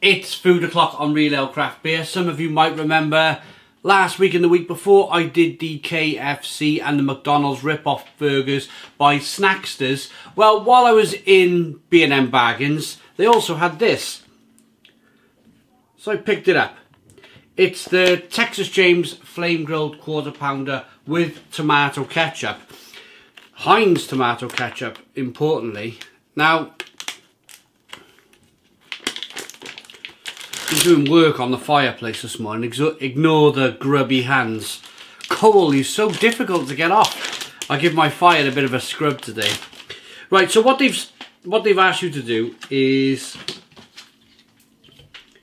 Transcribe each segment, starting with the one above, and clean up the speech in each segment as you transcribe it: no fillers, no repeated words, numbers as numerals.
It's Food O'Clock on Real Ale Craft Beer. Some of you might remember last week and the week before I did the KFC and the McDonald's rip-off burgers by Snacksters. Well, while I was in B&M Bargains, they also had this. So I picked it up. It's the Texas James Flame Grilled Quarter Pounder with tomato ketchup. Heinz tomato ketchup, importantly. Now, I'm doing work on the fireplace this morning. Ignore the grubby hands. Coal is so difficult to get off. I give my fire a bit of a scrub today. Right, so what they've asked you to do is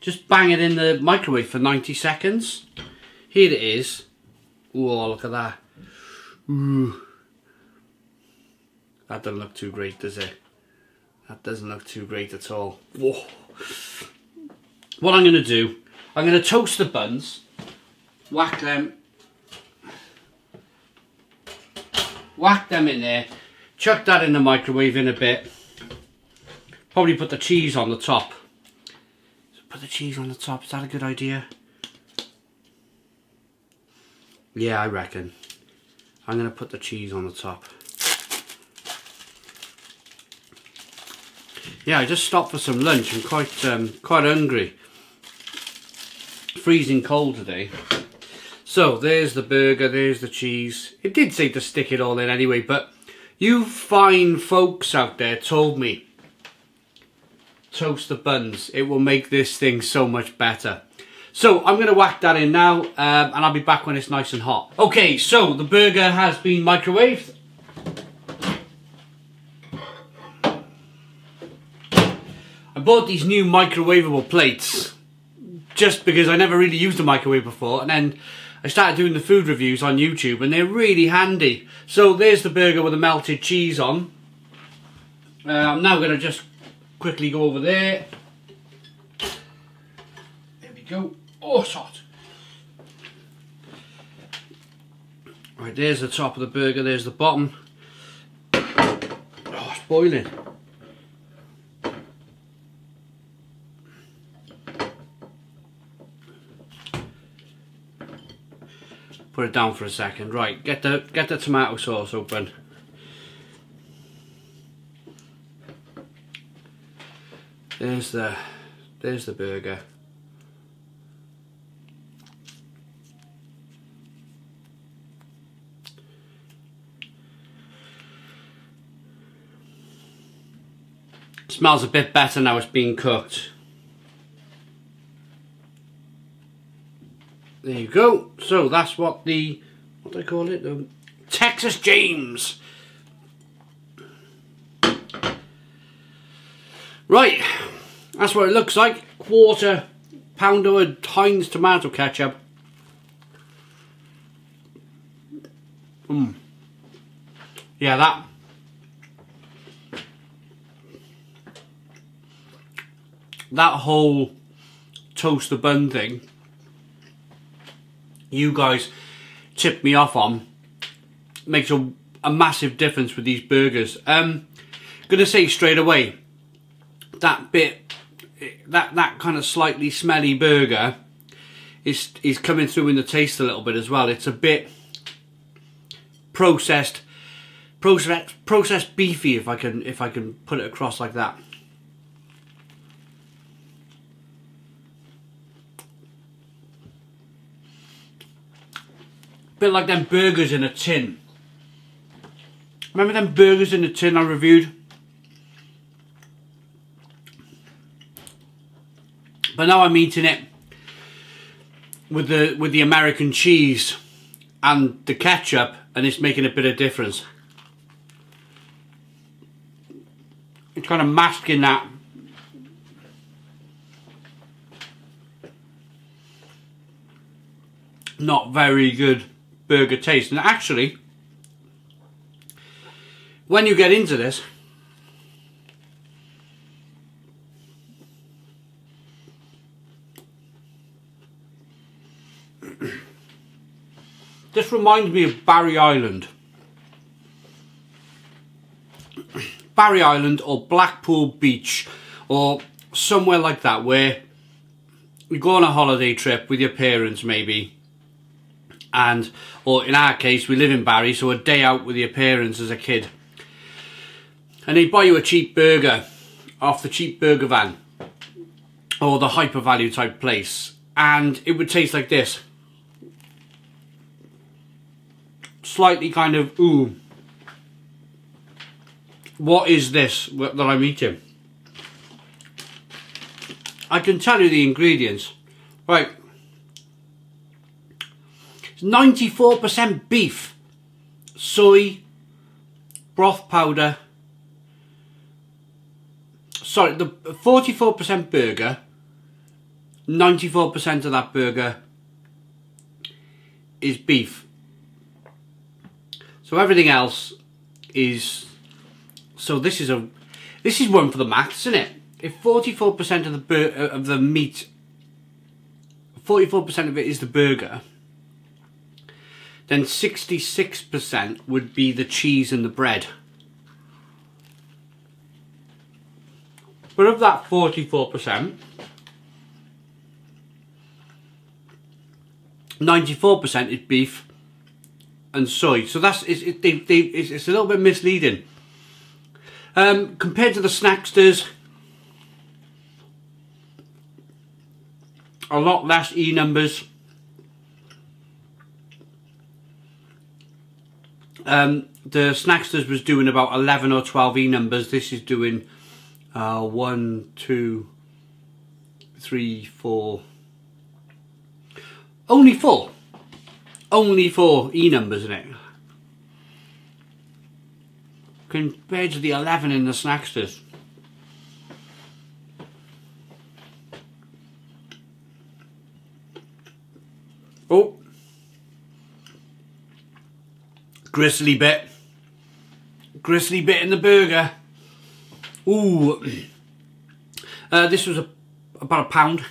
just bang it in the microwave for 90 seconds. Here it is. Oh, look at that. Ooh. That doesn't look too great, does it? That doesn't look too great at all. Whoa. What I'm going to do, I'm going to toast the buns, whack them in there, chuck that in the microwave in a bit, probably put the cheese on the top. Put the cheese on the top, is that a good idea? Yeah, I reckon. I'm going to put the cheese on the top. Yeah, I just stopped for some lunch. I'm quite hungry. Freezing cold today. So there's the burger, there's the cheese. It did say to stick it all in anyway, but you fine folks out there told me toast the buns. It will make this thing so much better. So I'm going to whack that in now, and I'll be back when it's nice and hot. Okay, so the burger has been microwaved. I bought these new microwavable plates just because I never really used a microwave before, and then I started doing the food reviews on YouTube and they're really handy. So there's the burger with the melted cheese on. I'm now going to just quickly go over there. There we go. Oh, it's hot. Right, there's the top of the burger, there's the bottom. Oh, it's boiling. Put it down for a second. Right, get the tomato sauce open. There's the burger. Smells a bit better now it's being cooked. There you go. So that's what do I call it? The Texas James. Right, that's what it looks like. Quarter pounder with Heinz tomato ketchup. Yeah, that whole toast the bun thing you guys tipped me off on makes a massive difference with these burgers. Gonna say straight away, that kind of slightly smelly burger is coming through in the taste a little bit as well. It's a bit processed beefy, if I can put it across like that. Bit like them burgers in a tin. Remember them burgers in a tin I reviewed? But now I'm eating it with the American cheese and the ketchup, and it's making a bit of difference. It's kind of masking that not very good burger taste. And actually, when you get into this, this reminds me of Barry Island. Barry Island or Blackpool Beach or somewhere like that, where you go on a holiday trip with your parents maybe, and, or in our case, we live in Barry, so a day out with your parents as a kid. And they buy you a cheap burger off the cheap burger van, or the hyper value type place, and it would taste like this. Slightly kind of, ooh, what is this that I'm eating? I can tell you the ingredients. Right. It's 94% beef, soy, broth powder. Sorry, the 44% burger, 94% of that burger is beef. So everything else is, so this is one for the maths, isn't it? If 44% of the meat, 44% of it is the burger, then 66% would be the cheese and the bread. But of that 44%, 94% is beef and soy. So that's it's a little bit misleading. Compared to the Snacksters, a lot less E numbers. The Snacksters was doing about 11 or 12 E numbers. This is doing 1, 2, 3, 4. Only 4. Only 4 E numbers in it. Compared to the 11 in the Snacksters. Oh. Gristly bit. Gristly bit in the burger. Ooh. This was about £1.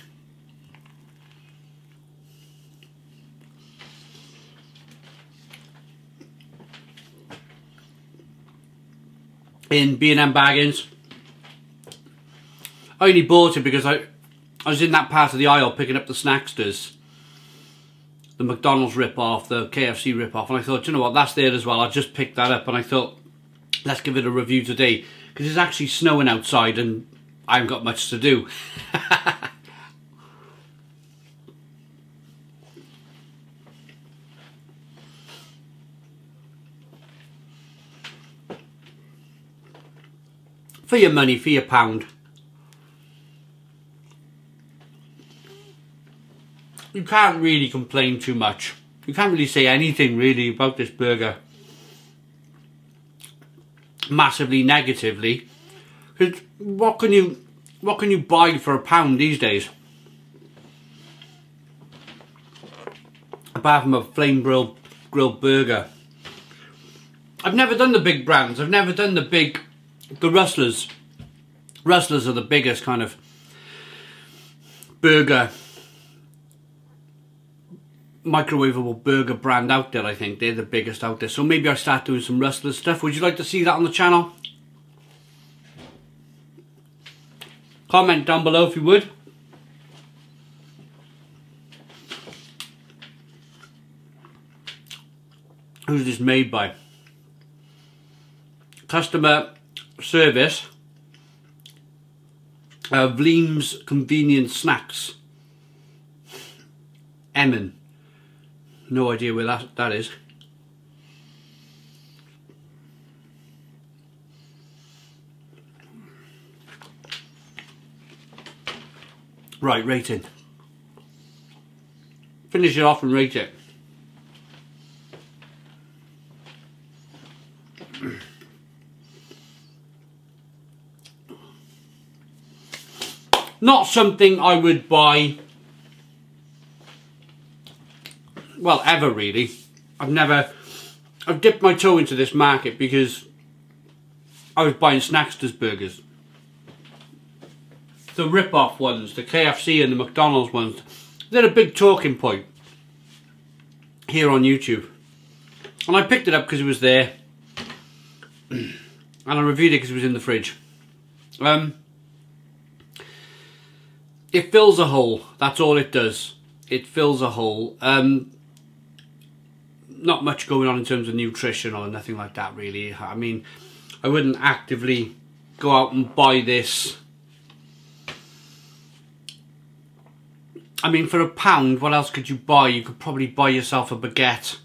In B&M Bargains. I only bought it because I was in that part of the aisle picking up the Snacksters, the McDonald's rip-off, the KFC rip-off, and I thought, you know what, that's there as well. I just picked that up, and I thought, let's give it a review today, because it's actually snowing outside and I haven't got much to do. For your money, for your £1. You can't really complain too much. You can't really say anything really about this burger massively negatively. Because what can you buy for £1 these days? Apart from a flame grilled burger. I've never done the big brands. I've never done the Rustlers. Rustlers are the biggest kind of burger, microwavable burger brand out there. I think they're the biggest out there. So maybe I start doing some Rustlers stuff. Would you like to see that on the channel? Comment down below if you would. Who's this made by? Customer service. Vleam's Convenient Snacks. Emmen. No idea where that is. Right, rating. Finish it off and rate it. Not something I would buy, well, ever really. I've dipped my toe into this market because I was buying Snacksters burgers. The rip-off ones, the KFC and the McDonald's ones, they're a big talking point here on YouTube. And I picked it up because it was there. And I reviewed it because it was in the fridge. it fills a hole. That's all it does. It fills a hole. Not much going on in terms of nutrition or nothing like that, really. I mean, I wouldn't actively go out and buy this. I mean, for £1, what else could you buy? You could probably buy yourself a baguette.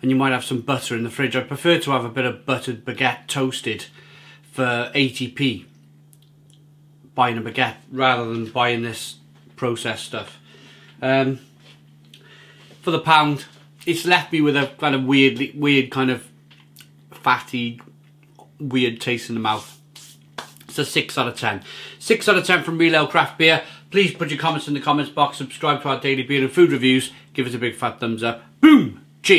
And you might have some butter in the fridge. I prefer to have a bit of buttered baguette toasted for 80p. Buying a baguette rather than buying this processed stuff. For the £1, it's left me with a kind of weird kind of fatty, weird taste in the mouth. It's a 6 out of 10. 6 out of 10 from Real Ale Craft Beer. Please put your comments in the comments box. Subscribe to our daily beer and food reviews. Give us a big fat thumbs up. Boom! Cheers!